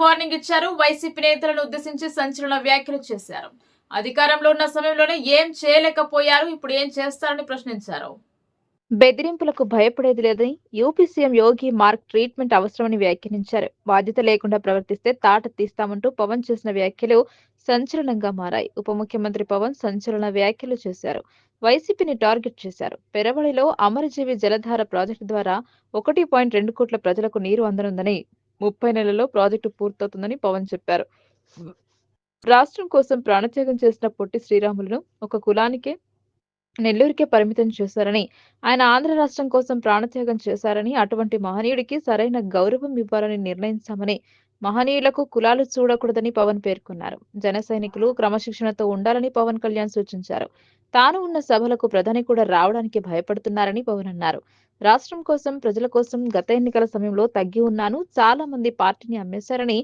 Warning ఇచ్చారు. YCP నేతలను ఉద్దేశించి సంచలన వ్యాఖ్యలు చేశారు. అధికారంలో ఉన్న సమయంలోనే ఏం చేయలేకపోయారు, ఇప్పుడు ఏం చేస్తారని ప్రశ్నించారు. బెదిరింపులకు భయపడేది లేదని యూపీ సీఎం యోగి మార్క్ ట్రీట్మెంట్ అవసరమని వ్యాఖ్యానించారు. బాధ్యత లేకుండా ప్రవర్తిస్తే తాట తీస్తామంటూ పవన్ చేసిన వ్యాఖ్యలు సంచలనంగా మారాయి. ఉప ముఖ్యమంత్రి పవన్ సంచలన వ్యాఖ్యలు చేశారు. వైసీపీని టార్గెట్ చేశారు. పెరవళిలో అమరజీవి జలధార ప్రాజెక్టు ద్వారా 1.2 కోట్ల ప్రజలకు నీరు అందనుందని, 30 నెలల్లో ప్రాజెక్టు పూర్తవుతుందని పవన్ చెప్పారు. రాష్ట్రం కోసం ప్రాణత్యాగం చేసిన పొట్టి శ్రీరాములను ఒక కులానికే, నెల్లూరుకే పరిమితం చేశారని, ఆయన ఆంధ్ర రాష్ట్రం కోసం ప్రాణత్యాగం చేశారని, అటువంటి మహనీయుడికి సరైన గౌరవం ఇవ్వాలని నిర్ణయించామని, మహనీయులకు కులాలు చూడకూడదని పవన్ పేర్కొన్నారు. జన సైనికులు క్రమశిక్షణతో ఉండాలని పవన్ కళ్యాణ్ సూచించారు. తాను ఉన్న సభలకు ప్రధాని కూడా రావడానికి భయపడుతున్నారని పవన్ అన్నారు. రాష్ట్రం కోసం, ప్రజల కోసం గత ఎన్నికల సమయంలో తగ్గి ఉన్నాను. చాలా మంది పార్టీని అమ్మేశారని,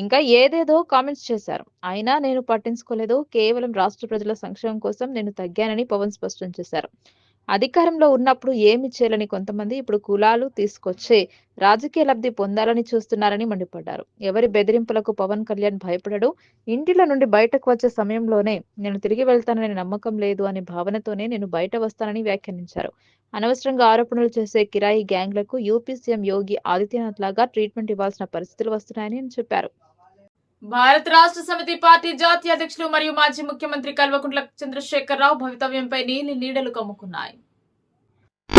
ఇంకా ఏదేదో కామెంట్స్ చేశారు. అయినా నేను పట్టించుకోలేదు. కేవలం రాష్ట్ర ప్రజల సంక్షేమం కోసం నేను తగ్గానని పవన్ స్పష్టం చేశారు. అధికారంలో ఉన్నప్పుడు ఏమి చేయాలని కొంతమంది ఇప్పుడు కులాలు తీసుకొచ్చే రాజకీయ లబ్ధి పొందాలని చూస్తున్నారని మండిపడ్డారు. ఎవరి బెదిరింపులకు పవన్ కళ్యాణ్ భయపడడు. ఇంటిలో నుండి బయటకు వచ్చే సమయంలోనే నేను తిరిగి వెళ్తాననే నమ్మకం లేదు అనే భావనతోనే నేను బయట వస్తానని వ్యాఖ్యానించారు. అనవసరంగా ఆరోపణలు చేసే కిరాయి గ్యాంగ్లకు యూపీ సీఎం యోగి ఆదిత్యనాథ్ లాగా ట్రీట్మెంట్ ఇవ్వాల్సిన పరిస్థితులు వస్తున్నాయని చెప్పారు. భారత రాష్ట్ర సమితి పార్టీ జాతీయ అధ్యక్షులు మరియు మాజీ ముఖ్యమంత్రి కల్వకుంట్ల చంద్రశేఖరరావు భవితవ్యంపై నీడలు కమ్ముకున్నాయి.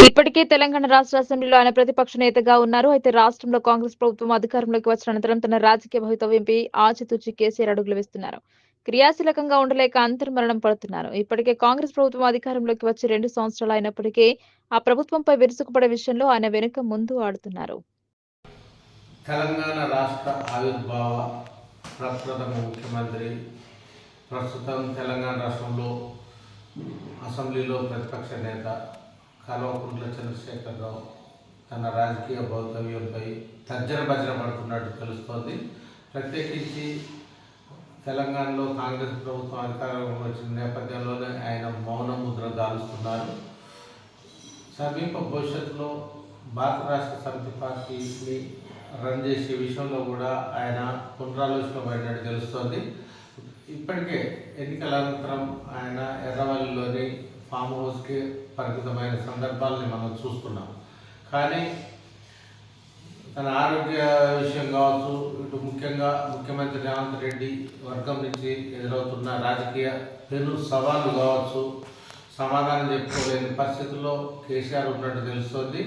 ఇప్పటికే తెలంగాణ రాష్ట్ర అసెంబ్లీలో ఆయన ప్రతిపక్ష నేతగా ఉన్నారు. అయితే రాష్ట్రంలో కాంగ్రెస్ ప్రభుత్వం అధికారంలోకి వచ్చిన అనంతరం తన రాజకీయ భవితవ్యంపై ఆచితూచి కేసీఆర్ అడుగులు వేస్తున్నారు. క్రియాశీలకంగా ఉండలేక అంతర్మరణం పడుతున్నారు. ఇప్పటికే కాంగ్రెస్ ప్రభుత్వం అధికారంలోకి వచ్చి 2 సంవత్సరాలు అయినప్పటికీ ఆ ప్రభుత్వంపై విరుచుకుపడే విషయంలో ఆయన వెనుక ముందు ఆడుతున్నారు. తెలంగాణ రాష్ట్ర ఆవిర్భావ ప్రప్రథమ ముఖ్యమంత్రి, ప్రస్తుతం తెలంగాణ రాష్ట్రంలో అసెంబ్లీలో ప్రతిపక్ష నేత కల్వకుంట్ల చంద్రశేఖరరావు తన రాజకీయ భవితవ్యంపై తర్జన భజన పడుతున్నట్టు తెలుస్తోంది. ప్రత్యేకించి తెలంగాణలో కాంగ్రెస్ ప్రభుత్వం అధికారంలోకి వచ్చిన నేపథ్యంలోనే ఆయన మౌన ముద్ర దాలుస్తున్నారు. సమీప భవిష్యత్తులో భారత రాష్ట్ర సమితి పార్టీని రన్ చేసే విషయంలో కూడా ఆయన పునరాలోచన పడినట్టు తెలుస్తోంది. ఇప్పటికే ఎన్నికల అనంతరం ఆయన ఎర్రవల్లిలోని ఫామ్ హౌస్కి పరిమితమైన సందర్భాలని మనం చూస్తున్నాం. కానీ తన ఆరోగ్య విషయం కావచ్చు, ఇటు ముఖ్యంగా ముఖ్యమంత్రి రేవంత్ రెడ్డి వర్గం నుంచి ఎదురవుతున్న రాజకీయ పెను సవాళ్లు కావచ్చు, సమాధానం చెప్పుకోలేని పరిస్థితుల్లో కేసీఆర్ ఉన్నట్టు తెలుస్తోంది.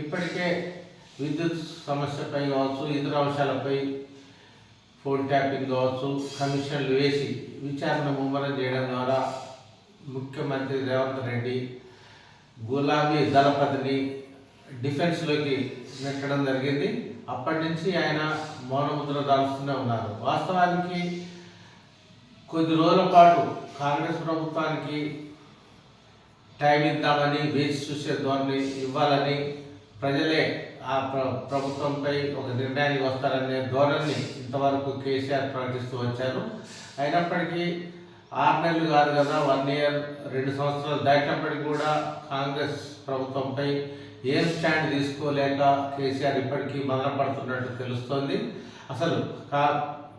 ఇప్పటికే విద్యుత్ సమస్యపై కావచ్చు, ఇతర అంశాలపై ఫోన్ ట్యాపింగ్ కావచ్చు, కమిషన్లు వేసి విచారణ ముమ్మరం చేయడం ద్వారా ముఖ్యమంత్రి రేవంత్ రెడ్డి గులాబీ దళపతిని డిఫెన్స్లోకి నెట్టడం జరిగింది. అప్పటి నుంచి ఆయన మౌనముద్ర దాల్స్తూనే ఉన్నారు. వాస్తవానికి కొద్ది రోజుల పాటు కాంగ్రెస్ ప్రభుత్వానికి టైం ఇద్దామని, వేచి చూసే ధోరణి ఇవ్వాలని, ప్రజలే ఆ ప్రభుత్వంపై ఒక నిర్ణయానికి వస్తారనే ధోరణి ఇంతవరకు కేసీఆర్ ప్రకటిస్తూ వచ్చారు. అయినప్పటికీ 6 నెలలు కాదు కదా, 1 ఇయర్ 2 సంవత్సరాలు దాటినప్పటికీ కూడా కాంగ్రెస్ ప్రభుత్వంపై ఏం స్టాండ్ తీసుకోలేక కేసీఆర్ ఇప్పటికీ మదనపడుతున్నట్టు తెలుస్తోంది. అసలు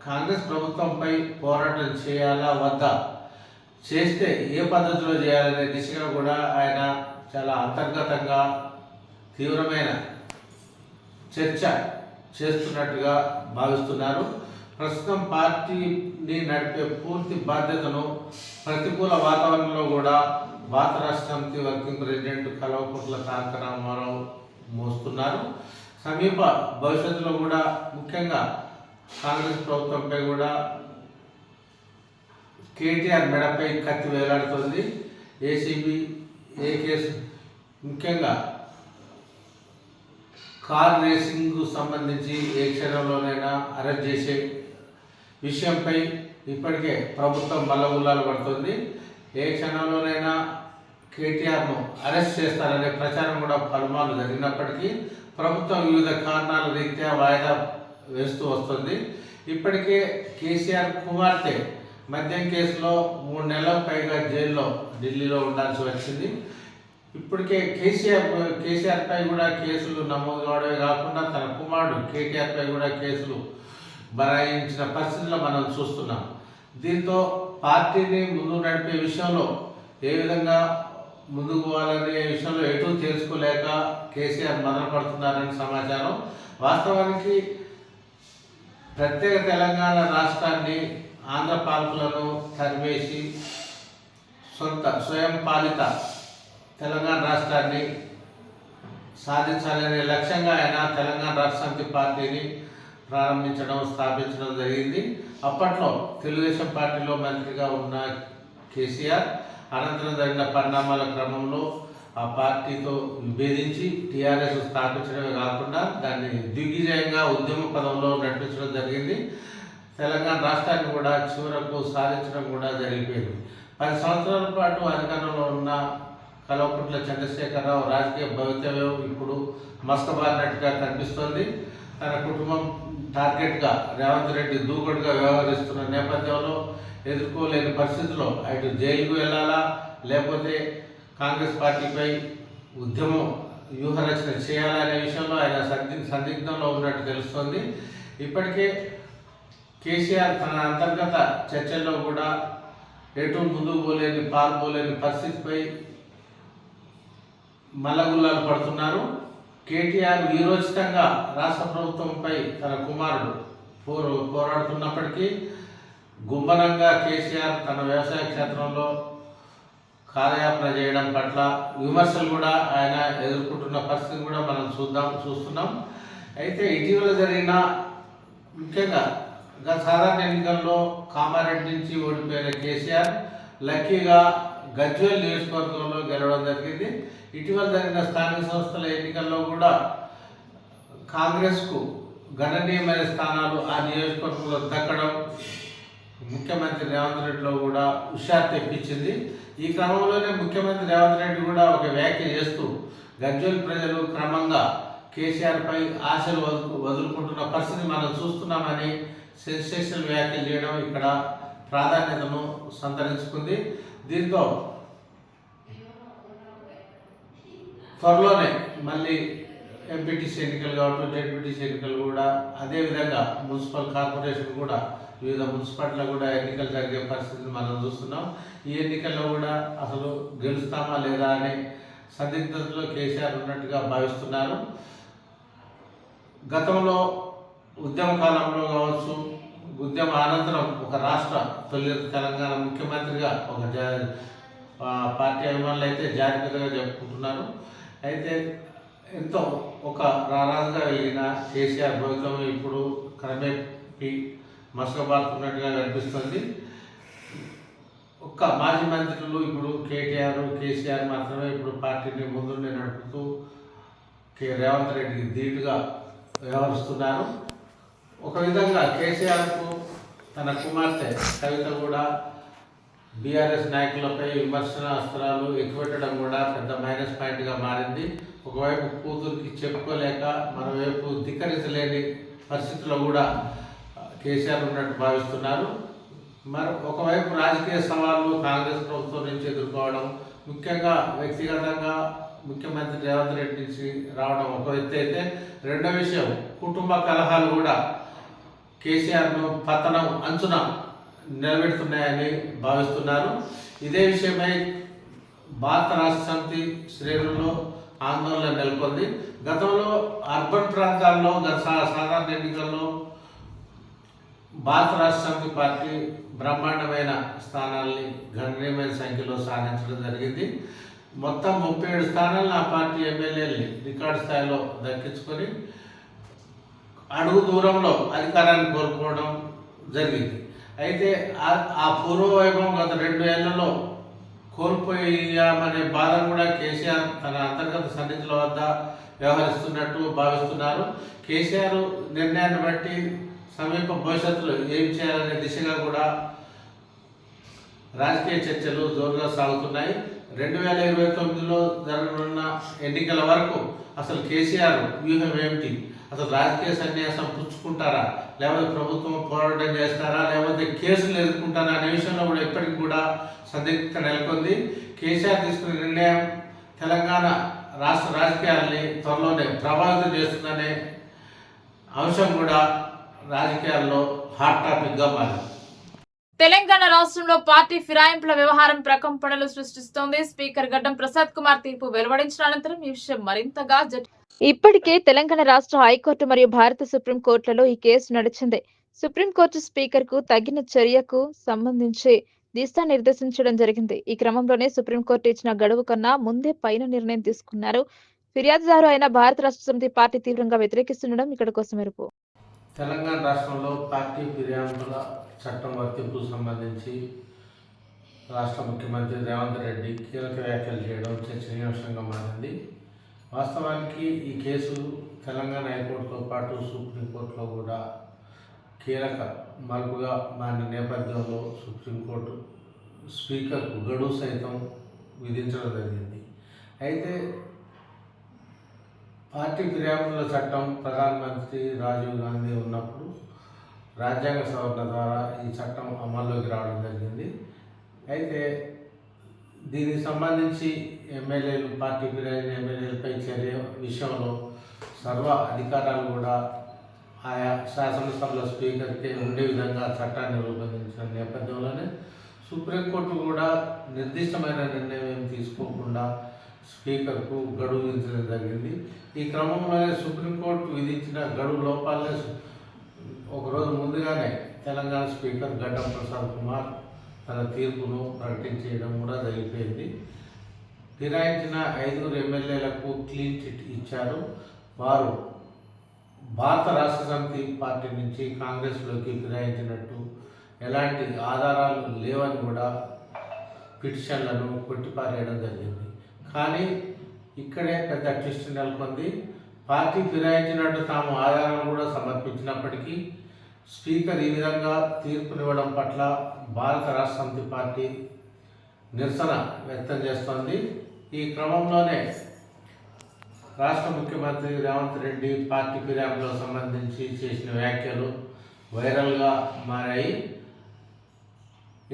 కాంగ్రెస్ ప్రభుత్వంపై పోరాటం చేయాలా వద్దా, చేస్తే ఏ పద్ధతిలో చేయాలనే దిశగా కూడా ఆయన చాలా అంతర్గతంగా తీవ్రమైన చర్చ చేస్తున్నట్టుగా భావిస్తున్నారు. ప్రస్తుతం పార్టీని నడిపే పూర్తి బాధ్యతను ప్రతికూల వాతావరణంలో కూడా భారత రాష్ట్ర సమితి వర్కింగ్ ప్రెసిడెంట్ కల్వకుంట్ల తారక రామారావు మోస్తున్నారు. సమీప భవిష్యత్తులో కూడా ముఖ్యంగా కాంగ్రెస్ ప్రభుత్వంపై కూడా కేటీఆర్ మెడపై కత్తి వేలాడుతుంది. ఏసీబీ ఏ కేసు, ముఖ్యంగా కార్ రేసింగ్ సంబంధించి ఏ క్షణంలోనైనా అరెస్ట్ చేసే విషయంపై ఇప్పటికే ప్రభుత్వం మల్లగుల్లాలు పడుతుంది. ఏ క్షణంలోనైనా కేటీఆర్ను అరెస్ట్ చేస్తారనే ప్రచారం కూడా పలుమార్లు జరిగినప్పటికీ ప్రభుత్వం వివిధ కారణాల రీత్యా వాయిదా వేస్తూ వస్తుంది. ఇప్పటికే కేసీఆర్ కుమార్తె మద్యం కేసులో 3 నెలలకు పైగా జైల్లో ఢిల్లీలో ఉండాల్సి వచ్చింది. ఇప్పటికే కేసీఆర్ పై కూడా కేసులు నమోదు కావడమే కాకుండా తన కుమారుడు కేటీఆర్ పై కూడా కేసులు బనాయించిన పరిస్థితుల్లో మనం చూస్తున్నాం. దీంతో పార్టీని ముందు నడిపే విషయంలో ఏ విధంగా ముందుకు పోవాలనే విషయంలో ఎటు తెలుసుకోలేక కేసీఆర్ మొదలుపడుతున్నారని సమాచారం. వాస్తవానికి ప్రత్యేక తెలంగాణ రాష్ట్రాన్ని ఆంధ్ర పాలకులను తరివేసి స్వయం పాలిత తెలంగాణ రాష్ట్రాన్ని సాధించాలనే లక్ష్యంగా ఆయన తెలంగాణ రాష్ట్ర సమితి పార్టీని ప్రారంభించడం, స్థాపించడం జరిగింది. అప్పట్లో తెలుగుదేశం పార్టీలో మంత్రిగా ఉన్న కేసీఆర్ అనంతరం జరిగిన పరిణామాల క్రమంలో ఆ పార్టీతో విభేదించి టీఆర్ఎస్ స్థాపించడమే కాకుండా దాన్ని దిగ్విజయంగా ఉద్యమ పదంలో నడిపించడం జరిగింది. తెలంగాణ రాష్ట్రాన్ని కూడా చివరకు సాధించడం కూడా జరిగిపోయింది. 10 సంవత్సరాల పాటు అధికారంలో ఉన్న కల్వకుంట్ల చంద్రశేఖరరావు రాజకీయ భవితవ్యం ఇప్పుడు మసకబారినట్టుగా కనిపిస్తోంది. తన కుటుంబం టార్గెట్గా రేవంత్ రెడ్డి దూకుడుగా వ్యవహరిస్తున్న నేపథ్యంలో ఎదుర్కోలేని పరిస్థితుల్లో అటు జైలుకు వెళ్ళాలా, లేకపోతే కాంగ్రెస్ పార్టీపై ఉద్యమం వ్యూహరచన చేయాలనే విషయంలో ఆయన సందిగ్ధంలో ఉన్నట్టు తెలుస్తోంది. ఇప్పటికే కేసీఆర్ తన అంతర్గత చర్చల్లో కూడా ఎటు ముందుకు పాల్పోలేని పరిస్థితిపై మల్లగుల్లాలు పడుతున్నారు. కేటీఆర్ వీరోచితంగా రాష్ట్ర ప్రభుత్వంపై తన కుమారుడు పోరాడుతున్నప్పటికీ గుంభనంగా కేసీఆర్ తన వ్యవసాయ క్షేత్రంలో కాలయాపన చేయడం పట్ల విమర్శలు కూడా ఆయన ఎదుర్కొంటున్న పరిస్థితి కూడా మనం చూస్తున్నాం. అయితే ఇటీవల జరిగిన ముఖ్యంగా సాధారణ ఎన్నికల్లో కామారెడ్డి నుంచి ఓడిపోయిన కేసీఆర్ లక్కీగా గజ్వేల్ నియోజకవర్గంలో గెలవడం జరిగింది. ఇటీవల జరిగిన స్థానిక సంస్థల ఎన్నికల్లో కూడా కాంగ్రెస్కు గణనీయమైన స్థానాలు ఆ నియోజకవర్గంలో దక్కడం ముఖ్యమంత్రి రేవంత్ రెడ్డిలో కూడా హుషారు తెప్పించింది. ఈ క్రమంలోనే ముఖ్యమంత్రి రేవంత్ రెడ్డి కూడా ఒక వ్యాఖ్య చేస్తూ గజ్వేల్ ప్రజలు క్రమంగా కేసీఆర్పై ఆశలు వదులుకుంటున్న పరిస్థితి మనం చూస్తున్నామని సెన్సేషనల్ వ్యాఖ్యలు చేయడం ఇక్కడ ప్రాధాన్యతను సంతరించుకుంది. దీంతో త్వరలోనే మళ్ళీ ఎంపీటీసీ ఎన్నికలు కావచ్చు, జెడ్పీటీసీ ఎన్నికలు కూడా, అదేవిధంగా మున్సిపల్ కార్పొరేషన్ కూడా వివిధ మున్సిపాలిటీలో కూడా ఎన్నికలు జరిగే పరిస్థితిని మనం చూస్తున్నాం. ఈ ఎన్నికల్లో కూడా అసలు గెలుస్తామా లేదా అనే సందిగ్ధతలో కేసీఆర్ ఉన్నట్టుగా భావిస్తున్నారు. గతంలో ఉద్యమ కాలంలో కావచ్చు, ఉద్యమ అనంతరం ఒక రాష్ట్ర తొలి తెలంగాణ ముఖ్యమంత్రిగా ఒక పార్టీ అభిమానులు అయితే జాగ్రత్తగా చెప్పుకుంటున్నారు. అయితే ఎంతో ఒక రారాజుగా వెళ్ళిన కేసీఆర్ భవితం ఇప్పుడు క్రమేపీ మసకబారుతున్నట్టుగా కనిపిస్తుంది. ఒక్క మాజీ మంత్రులు ఇప్పుడు కేసీఆర్ మాత్రమే ఇప్పుడు పార్టీని ముందుండి నడుపుతూ రేవంత్ రెడ్డికి ధీటుగా వ్యవహరిస్తున్నారు. ఒక విధంగా కేసీఆర్కు తన కుమార్తె కవిత కూడా బీఆర్ఎస్ నాయకులపై విమర్శన అస్త్రాలు ఎక్కుపెట్టడం కూడా పెద్ద మైనస్ పాయింట్గా మారింది. ఒకవైపు కూతురికి చెప్పుకోలేక మరోవైపు ధిక్కరించలేని పరిస్థితుల్లో కూడా కేసీఆర్ ఉన్నట్టు భావిస్తున్నారు. ఒకవైపు రాజకీయ సవాళ్ళు కాంగ్రెస్ ప్రభుత్వం నుంచి ఎదుర్కోవడం, ముఖ్యంగా వ్యక్తిగతంగా ముఖ్యమంత్రి రేవంత్ రెడ్డి నుంచి రావడం ఒక ఎత్తు అయితే, రెండో విషయం కుటుంబ కలహాలు కూడా కేసీఆర్ను పతనం అంచున నిలబెడుతున్నాయని భావిస్తున్నారు. ఇదే విషయమై భారత రాష్ట్ర సమితి శ్రేణుల్లో ఆందోళన నెలకొంది. గతంలో అర్బన్ ప్రాంతాల్లో సాధారణ ఎన్నికల్లో భారత రాష్ట్ర సమితి పార్టీ బ్రహ్మాండమైన స్థానాల్ని గణనీయమైన సంఖ్యలో సాధించడం జరిగింది. మొత్తం 37 స్థానాలను ఆ పార్టీ ఎమ్మెల్యేలని రికార్డు స్థాయిలో దక్కించుకొని అడుగు దూరంలో అధికారాన్ని కోల్పోవడం జరిగింది. అయితే ఆ పూర్వ వైభవం గత 2 ఏళ్లలో కోల్పోయామనే బాధ కూడా కేసీఆర్ తన అంతర్గత సన్నిధుల వద్ద వ్యవహరిస్తున్నట్టు భావిస్తున్నారు. కేసీఆర్ నిర్ణయాన్ని బట్టి సమీప భవిష్యత్తులో ఏం చేయాలనే దిశగా కూడా రాజకీయ చర్చలు జోరుగా సాగుతున్నాయి. 2029లో జరగనున్న ఎన్నికల వరకు అసలు కేసీఆర్ వ్యూహం ఏమిటి, అసలు రాజకీయ సన్యాసం పుచ్చుకుంటారా, లేకపోతే ప్రభుత్వం పోరాటం చేస్తారా, లేకపోతే కేసులు ఎదుర్కొంటారా అనే విషయంలో కూడా ఇప్పటికి కూడా సందిగ్ధత నెలకొంది. కేసీఆర్ తీసుకున్న నిర్ణయం తెలంగాణ రాష్ట్ర రాజకీయాల్ని త్వరలోనే ప్రభావితం చేస్తుందనే అంశం కూడా రాజకీయాల్లో హాట్ టాపిక్గా మారింది. తెలంగాణ రాష్ట్రంలో పార్టీ ఫిరాయింపుల వ్యవహారం ప్రకంపనలు సృష్టిస్తోంది. స్పీకర్ గడ్డం ప్రసాద్ కుమార్ తీర్పు వెలువడించిన అనంతరం ఈ విషయం మరింతగా ఇప్పటికే తెలంగాణ రాష్ట్ర హైకోర్టు మరియు భారత సుప్రీంకోర్టులలో ఈ కేసు నడిచింది. సుప్రీంకోర్టు స్పీకర్ కు తగిన చర్యకు సంబంధించి దిశానిర్దేశించడం జరిగింది. ఈ క్రమంలోనే సుప్రీంకోర్టు ఇచ్చిన గడువు కన్నా ముందే పైన నిర్ణయం తీసుకున్నారు. ఫిర్యాదుదారు అయిన భారత రాష్ట్ర సమితి పార్టీ తీవ్రంగా వ్యతిరేకిస్తుండడం ఇక్కడ కోసం మెరుపు. తెలంగాణ రాష్ట్రంలో పార్టీ ఫిర్యాదుల చట్టం వర్తింపుకు సంబంధించి రాష్ట్ర ముఖ్యమంత్రి రేవంత్ రెడ్డి కీలక వ్యాఖ్యలు చేయడం చర్చనీయాంశంగా మారింది. వాస్తవానికి ఈ కేసు తెలంగాణ హైకోర్టుతో పాటు సుప్రీంకోర్టులో కూడా కీలక మలుపుగా మారిన నేపథ్యంలో సుప్రీంకోర్టు స్పీకర్కు గడువు సైతం విధించడం జరిగింది. అయితే పార్టీ ఫిర్యాదుల చట్టం ప్రధానమంత్రి రాజీవ్ గాంధీ ఉన్నప్పుడు రాజ్యాంగ సవరణ ద్వారా ఈ చట్టం అమల్లోకి రావడం జరిగింది. అయితే దీనికి సంబంధించి ఎమ్మెల్యేలు పార్టీ ఫిర్యాదు ఎమ్మెల్యేలపై చర్య విషయంలో సర్వ అధికారాలు కూడా ఆయా శాసనసభల స్పీకర్కే ఉండే విధంగా చట్టాన్ని రూపొందించిన నేపథ్యంలోనే సుప్రీంకోర్టు కూడా నిర్దిష్టమైన నిర్ణయం ఏమి తీసుకోకుండా స్పీకర్కు గడువు విధించడం జరిగింది. ఈ క్రమంలోనే సుప్రీంకోర్టు విధించిన గడువు లోపాలనే ఒకరోజు ముందుగానే తెలంగాణ స్పీకర్ గడ్డం ప్రసాద్ కుమార్ తన తీర్పును ప్రకటించడం కూడా జరిగిపోయింది. ఫిరాయించిన 5 ఎమ్మెల్యేలకు క్లీన్ చిట్ ఇచ్చారు. వారు భారత రాష్ట్ర సమితి పార్టీ నుంచి కాంగ్రెస్లోకి ఫిరాయించినట్టు ఎలాంటి ఆధారాలు లేవని కూడా పిటిషన్లను కొట్టిపారేయడం జరిగింది. కానీ ఇక్కడే పెద్ద ట్విస్ట్ నెలకొంది. పార్టీ ఫిరాయించినట్టు తాము ఆధారాలు కూడా సమర్పించినప్పటికీ స్పీకర్ ఈ విధంగా తీర్పునివ్వడం పట్ల భారత రాష్ట్ర సమితి పార్టీ నిరసన వ్యక్తం చేస్తోంది. ఈ క్రమంలోనే రాష్ట్ర ముఖ్యమంత్రి రేవంత్ రెడ్డి పార్టీ ఫిర్యాదులకు సంబంధించి చేసిన వ్యాఖ్యలు వైరల్గా మారాయి.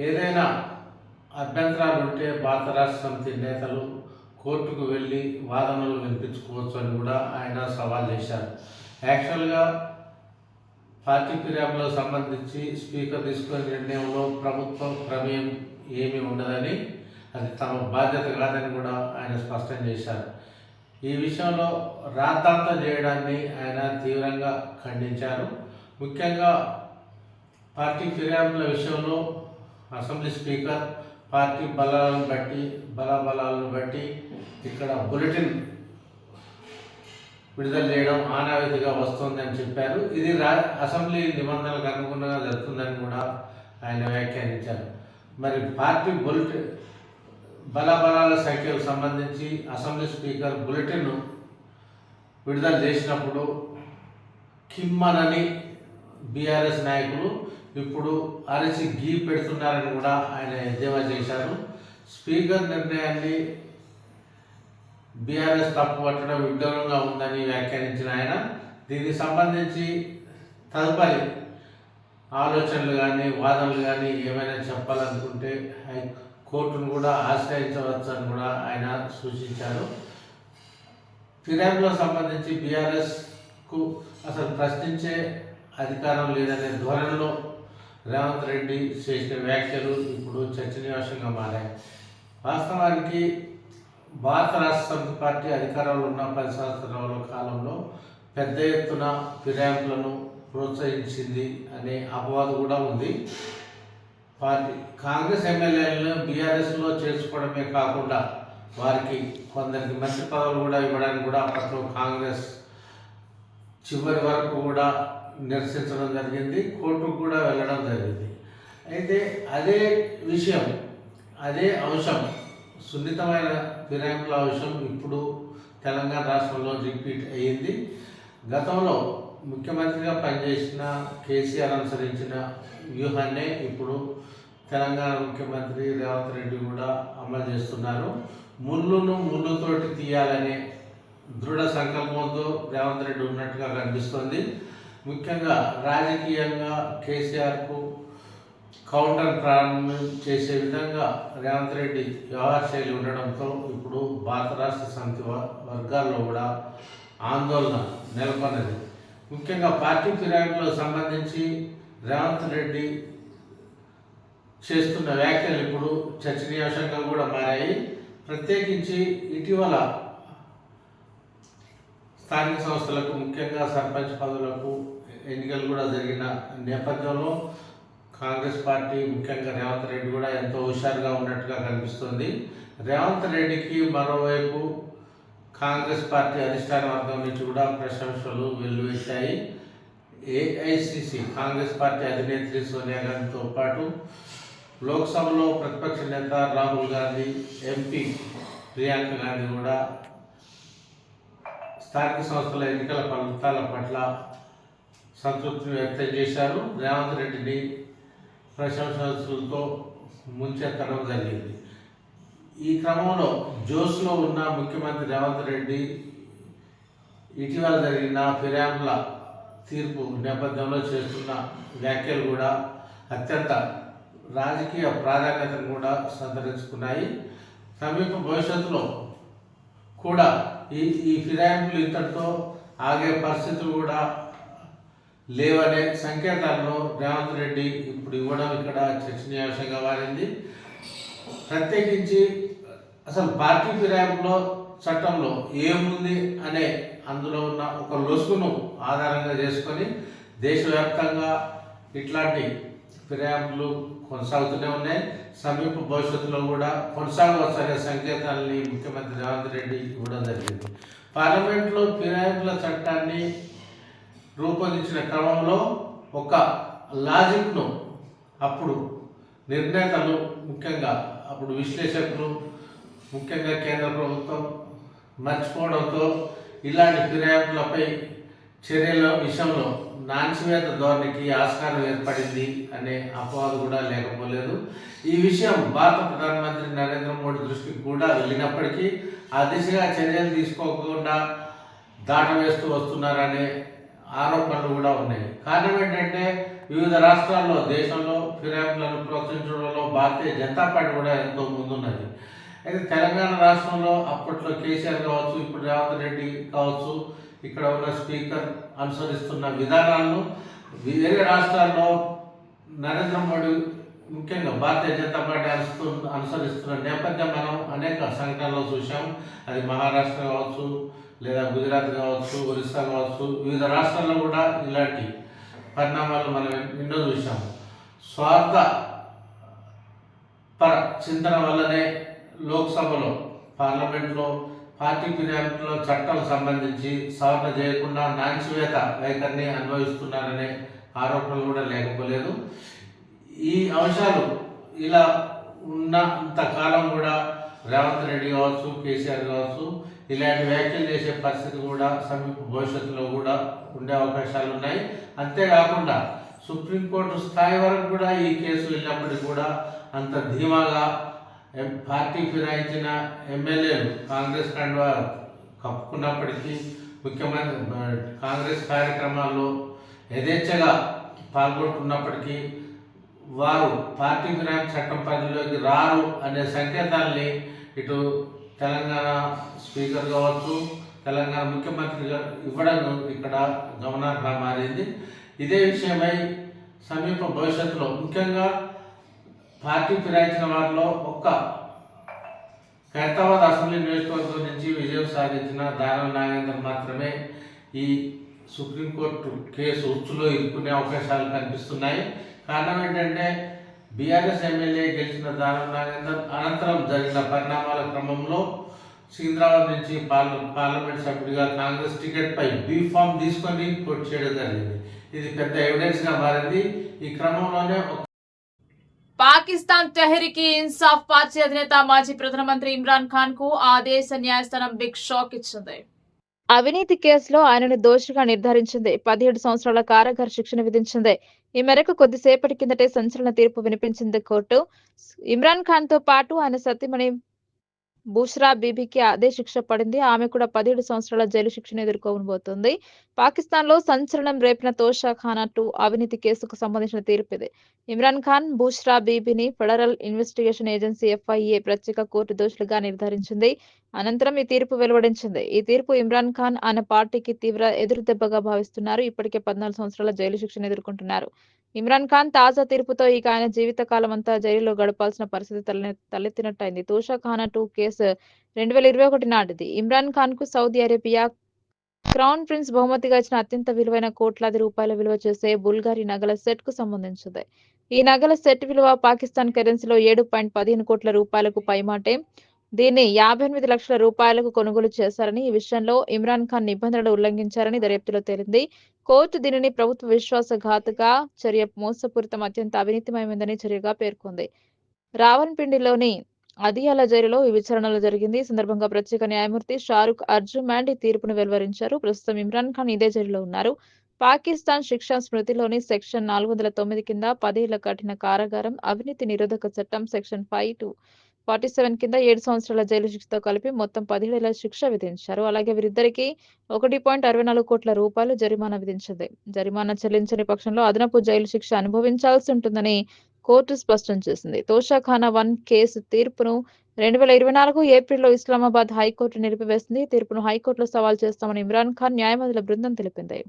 ఏదైనా అభ్యంతరాలు ఉంటే భారత రాష్ట్ర సమితి నేతలు కోర్టుకు వెళ్ళి వాదనలు వినిపించుకోవచ్చు అని కూడా ఆయన సవాల్ చేశారు. యాక్చువల్గా పార్టీ ఫిర్యాదులకు సంబంధించి స్పీకర్ తీసుకునే నిర్ణయంలో ప్రభుత్వం ప్రమేయం ఏమీ ఉండదని, అది తమ బాధ్యత కాదని కూడా ఆయన స్పష్టం చేశారు. ఈ విషయంలో రాద్ధాంతం చేయడాన్ని ఆయన తీవ్రంగా ఖండించారు. ముఖ్యంగా పార్టీ ఫిర్యాదుల విషయంలో అసెంబ్లీ స్పీకర్ పార్టీ బలాలను బట్టి ఇక్కడ బులెటిన్ విడుదల చేయడం ఆనవాయితీగా వస్తుందని చెప్పారు. ఇది అసెంబ్లీ నిబంధనలకు అనుగుణంగా జరుగుతుందని కూడా ఆయన వ్యాఖ్యానించారు. మరి పార్టీ బలాల సంఖ్యకు సంబంధించి అసెంబ్లీ స్పీకర్ బులెటిన్ విడుదల చేసినప్పుడు కిమ్మనని బీఆర్ఎస్ నాయకులు ఇప్పుడు అరిచి గీ పెడుతున్నారని కూడా ఆయన ఎద్దేవా చేశారు. స్పీకర్ నిర్ణయాన్ని బీఆర్ఎస్ తప్పుపట్టడం విడ్డూరంగా ఉందని వ్యాఖ్యానించిన ఆయన దీనికి సంబంధించి తదుపరి ఆలోచనలు కానీ వాదనలు కానీ ఏమైనా చెప్పాలనుకుంటే కోర్టును కూడా ఆశ్రయించవచ్చు అని కూడా ఆయన సూచించారు. ఫిర్యాదులకు సంబంధించి బీఆర్ఎస్కు అసలు ప్రశ్నించే అధికారం లేదనే ధోరణిలో రేవంత్ రెడ్డి చేసిన వ్యాఖ్యలు ఇప్పుడు చర్చనీయాంశంగా మారాయి. వాస్తవానికి భారత రాష్ట్ర సమితి పార్టీ అధికారంలో ఉన్న 10 సంవత్సరాల కాలంలో పెద్ద ఎత్తున ఫిర్యాదులను ప్రోత్సహించింది అనే అపవాదు కూడా ఉంది. పార్టీ కాంగ్రెస్ ఎమ్మెల్యేలను బీఆర్ఎస్లో చేర్చుకోవడమే కాకుండా వారికి కొందరికి మంత్రి పదవులు కూడా ఇవ్వడానికి కూడా అప్పట్లో కాంగ్రెస్ చివరి వరకు కూడా నిరసించడం జరిగింది. కోర్టుకు కూడా వెళ్ళడం జరిగింది. అయితే అదే అంశం సున్నితమైన ఫిర్యాదుల అంశం ఇప్పుడు తెలంగాణ రాష్ట్రంలో రిపీట్ అయ్యింది. గతంలో ముఖ్యమంత్రిగా పనిచేసిన కేసీఆర్ అనుసరించిన వ్యూహాన్నే ఇప్పుడు తెలంగాణ ముఖ్యమంత్రి రేవంత్ రెడ్డి కూడా అమలు చేస్తున్నారు. ముళ్ళును ముళ్ళుతోటి తీయాలనే దృఢ సంకల్పంతో రేవంత్ రెడ్డి ఉన్నట్టుగా కనిపిస్తుంది. ముఖ్యంగా రాజకీయంగా కేసీఆర్కు కౌంటర్ ప్రారంభం చేసే విధంగా రేవంత్ రెడ్డి వ్యవహార శైలి ఉండడంతో ఇప్పుడు భారత రాష్ట్ర సమితి వర్గాల్లో కూడా ఆందోళన నెలకొన్నది. ముఖ్యంగా పార్టీ ఫిరాయింపులకు సంబంధించి రేవంత్ రెడ్డి చేస్తున్న వ్యాఖ్యలు ఇప్పుడు చర్చనీయాంశంగా కూడా మారాయి. ప్రత్యేకించి ఇటీవల స్థానిక సంస్థలకు ముఖ్యంగా సర్పంచ్ పదవులకు ఎన్నికలు కూడా జరిగిన నేపథ్యంలో కాంగ్రెస్ పార్టీ ముఖ్యంగా రేవంత్ రెడ్డి కూడా ఎంతో హుషారుగా ఉన్నట్టుగా కనిపిస్తుంది. రేవంత్ రెడ్డికి మరోవైపు కాంగ్రెస్ పార్టీ అధిష్టాన వర్గం నుంచి కూడా ప్రశంసలు వెల్లువెత్తాయి. ఏఐసిసి కాంగ్రెస్ పార్టీ అధినేత్రి సోనియా గాంధీతో పాటు లోక్సభలో ప్రతిపక్ష నేత రాహుల్ గాంధీ, ఎంపీ ప్రియాంక గాంధీ కూడా స్థానిక సంస్థల ఎన్నికల ఫలితాల పట్ల సంతృప్తిని వ్యక్తం చేశారు. రేవంత్ రెడ్డిని ప్రశంసలతో ముంచెత్తడం జరిగింది. ఈ క్రమంలో జోష్లో ఉన్న ముఖ్యమంత్రి రేవంత్ రెడ్డి ఇటీవల జరిగిన ఫిర్యాదుల తీర్పు నేపథ్యంలో చేస్తున్న వ్యాఖ్యలు కూడా అత్యంత రాజకీయ ప్రాధాన్యతను కూడా సంతరించుకున్నాయి. సమీప భవిష్యత్తులో కూడా ఈ ఫిరాయింపులు ఇంతటితో ఆగే పరిస్థితులు కూడా లేవనే సంకేతాలను రేవంత్ రెడ్డి ఇప్పుడు ఇవ్వడం ఇక్కడ చర్చనీయాంశంగా మారింది. ప్రత్యేకించి అసలు పార్టీ ఫిరాయింపులో చట్టంలో ఏముంది అనే అందులో ఉన్న ఒక లొసుగును ఆధారంగా చేసుకొని దేశవ్యాప్తంగా ఇట్లాంటి ఫిరాయింపులు కొనసాగుతూనే ఉన్నాయి. సమీప భవిష్యత్తులో కూడా కొనసాగవచ్చనే సంకేతాలని ముఖ్యమంత్రి రేవంత్ రెడ్డి ఇవ్వడం జరిగింది. పార్లమెంట్లో ఫిరాయింపుల చట్టాన్ని రూపొందించిన క్రమంలో ఒక లాజిక్ను అప్పుడు నిర్ణేతలు, ముఖ్యంగా అప్పుడు విశ్లేషకులు, ముఖ్యంగా కేంద్ర ప్రభుత్వం మర్చిపోవడంతో ఇలాంటి ఫిర్యాదులపై చర్యల విషయంలో నాణ్యత ధోరణికి ఆస్కారం ఏర్పడింది అనే అపవాదు కూడా లేకపోలేదు. ఈ విషయం భారత ప్రధానమంత్రి నరేంద్ర మోడీ దృష్టికి కూడా వెళ్ళినప్పటికీ ఆ దిశగా చర్యలు తీసుకోకుండా దాటవేస్తూ వస్తున్నారనే ఆరోపణలు కూడా ఉన్నాయి. కారణం ఏంటంటే వివిధ రాష్ట్రాల్లో దేశంలో ఫిర్యాదులను ప్రోత్సహించడంలో భారతీయ జనతా పార్టీ కూడా ఎంతో ముందున్నది. అయితే తెలంగాణ రాష్ట్రంలో అప్పట్లో కేసీఆర్ కావచ్చు, ఇప్పుడు రేవంత్ రెడ్డి కావచ్చు, ఇక్కడ ఉన్న స్పీకర్ అనుసరిస్తున్న విధానాలను వేరే రాష్ట్రాల్లో నరేంద్ర మోడీ ముఖ్యంగా భారతీయ జనతా పార్టీ అనుసరిస్తున్న నేపథ్యం మనం అనేక సంఘటనలో చూసాం. అది మహారాష్ట్ర కావచ్చు, లేదా గుజరాత్ కావచ్చు, ఒరిస్సా కావచ్చు, వివిధ రాష్ట్రాల్లో కూడా ఇలాంటి పరిణామాలు మనం ఎన్నో చూసాము. స్వార్థ పర చింతన వల్లనే లోక్సభలో, పార్లమెంట్లో పార్టీ ఫిర్యాదులో చట్టం సంబంధించి సవరణ చేయకుండా నాణ్యత వైఖరిని అనుభవిస్తున్నారనే ఆరోపణలు కూడా లేకపోలేదు. ఈ అంశాలు ఇలా ఉన్నంతకాలం కూడా రేవంత్ రెడ్డి కావచ్చు, కేసీఆర్ కావచ్చు, ఇలాంటి వ్యాఖ్యలు చేసే పరిస్థితి కూడా సమీప భవిష్యత్తులో కూడా ఉండే అవకాశాలు ఉన్నాయి. అంతేకాకుండా సుప్రీంకోర్టు స్థాయి వరకు కూడా ఈ కేసు వెళ్ళినప్పటికీ కూడా అంత ధీమాగా పార్టీ ఫిరాయించిన ఎమ్మెల్యేలు కాంగ్రెస్ కండువా కప్పుకున్నప్పటికీ, ముఖ్యమంత్రి కాంగ్రెస్ కార్యక్రమాల్లో యథేచ్ఛగా పాల్గొంటున్నప్పటికీ వారు పార్టీ ఫిరాయింపు చట్టం పరిధిలోకి రారు అనే సంకేతాల్ని ఇటు తెలంగాణ స్పీకర్ కావచ్చు, తెలంగాణ ముఖ్యమంత్రి ఇవ్వడం ఇక్కడ గమనార్హంగా మారింది. ఇదే విషయమై సమీప భవిష్యత్తులో ముఖ్యంగా పార్టీ ఫిరాయించిన వారిలో ఒక్క ఖైరతాబాద్ అసెంబ్లీ నియోజకవర్గం నుంచి విజయం సాధించిన దానం నాగేందర్ మాత్రమే ఈ సుప్రీంకోర్టు కేసు ఉచ్చులో ఇరుక్కునే అవకాశాలు కనిపిస్తున్నాయి. కారణం ఏంటంటే బీఆర్ఎస్ ఎమ్మెల్యే గెలిచిన దానం నాగేందర్ అనంతరం జరిగిన పరిణామాల క్రమంలో సికింద్రాబాద్ నుంచి పార్లమెంట్ సభ్యుడిగా కాంగ్రెస్ టికెట్పై బీఫామ్ తీసుకొని పోటీ చేయడం జరిగింది. ఇది పెద్ద ఎవిడెన్స్గా మారింది. ఈ క్రమంలోనే పాకిస్తాన్ తెహ్రీక్ ఇన్సాఫ్ పార్టీ అధినేత మాజీ ప్రధానమంత్రి ఇమ్రాన్ ఖాన్ కు ఆ దేశ న్యాయస్థానం బిగ్ షాక్ ఇచ్చింది. అవినీతి కేసులో ఆయనను దోషిగా నిర్ధారించింది. 17 సంవత్సరాల కారాగార శిక్షణ విధించింది. ఈ మేరకు కొద్దిసేపటి కిందటే సంచలన తీర్పు వినిపించింది కోర్టు. ఇమ్రాన్ ఖాన్ తో పాటు ఆయన సతీమణి బుష్రా బీబీకి అదే శిక్ష పడింది. ఆమె కూడా 17 సంవత్సరాల జైలు శిక్షను ఎదుర్కోబోతోంది. పాకిస్తాన్ లో సంచలనం రేపిన తోషా ఖానా 2 అవినీతి కేసుకు సంబంధించిన తీర్పు ఇది. ఇమ్రాన్ ఖాన్, బుష్రా బీబీని ఫెడరల్ ఇన్వెస్టిగేషన్ ఏజెన్సీ FIA ప్రత్యేక కోర్టు దోషులుగా నిర్ధారించింది. అనంతరం ఈ తీర్పు వెలువడించింది. ఈ తీర్పు ఇమ్రాన్ ఖాన్ ఆయన పార్టీకి తీవ్ర ఎదురుదెబ్బగా భావిస్తున్నారు. ఇప్పటికే 14 సంవత్సరాల జైలు శిక్షను ఎదుర్కొంటున్నారు. ఇమ్రాన్ ఖాన్ తాజా తీర్పుతో ఇక ఆయన జీవితకాలమంతా జైలులో గడపాల్సిన పరిస్థితి తలెత్తినట్టయింది. తోషాఖానా 2 కేసు 2021 నాటిది. ఇమ్రాన్ ఖాన్‌కు సౌదీ అరేబియా క్రౌన్ ప్రిన్స్ బహుమతిగా ఇచ్చిన అత్యంత విలువైన కోట్లాది రూపాయల విలువ చేసే బుల్గారీ నగల సెట్‌కు సంబంధించింది. ఈ నగల సెట్ విలువ పాకిస్తాన్ కరెన్సీలో 7.15 కోట్ల రూపాయలకు పైమాటే. దీన్ని 58 లక్షల రూపాయలకు కొనుగోలు చేశారని, ఈ విషయంలో ఇమ్రాన్ ఖాన్ నిబంధనలు ఉల్లంఘించారని దర్యాప్తులో తేలింది. కోర్టు దీనిని ప్రభుత్వ విశ్వాసఘాతక చర్య, మోసపూరితం, అత్యంత అవినీతిమయమైనదని చర్యగా పేర్కొంది. రావల్పిండిలోని అదియాలా జైలులో ఈ విచారణలు జరిగింది. ఈ సందర్భంగా ప్రత్యేక న్యాయమూర్తి షారుఖ్ అర్జుమాండ్ ఈ తీర్పును వెలువరించారు. ప్రస్తుతం ఇమ్రాన్ ఖాన్ ఇదే జైలులో ఉన్నారు. పాకిస్తాన్ శిక్షా స్మృతిలోని సెక్షన్ 409 కింద 10 ఏళ్ల కఠిన కారాగారం, అవినీతి నిరోధక చట్టం సెక్షన్ 5-47 కింద 7 సంవత్సరాల జైలు శిక్షతో కలిపి మొత్తం 17 ఏళ్ల శిక్ష విధించారు. అలాగే వీరిద్దరికీ 1.64 కోట్ల రూపాయలు జరిమానా విధించింది. జరిమానా చెల్లించని పక్షంలో అదనపు జైలు శిక్ష అనుభవించాల్సి ఉంటుందని కోర్టు స్పష్టం చేసింది. తోషాఖానా 1 కేసు తీర్పును 2024 ఏప్రిల్లో ఇస్లామాబాద్ హైకోర్టు నిలిపివేసింది. తీర్పును హైకోర్టులో సవాల్ చేస్తామని ఇమ్రాన్ ఖాన్ న్యాయవాదుల బృందం తెలిపింది.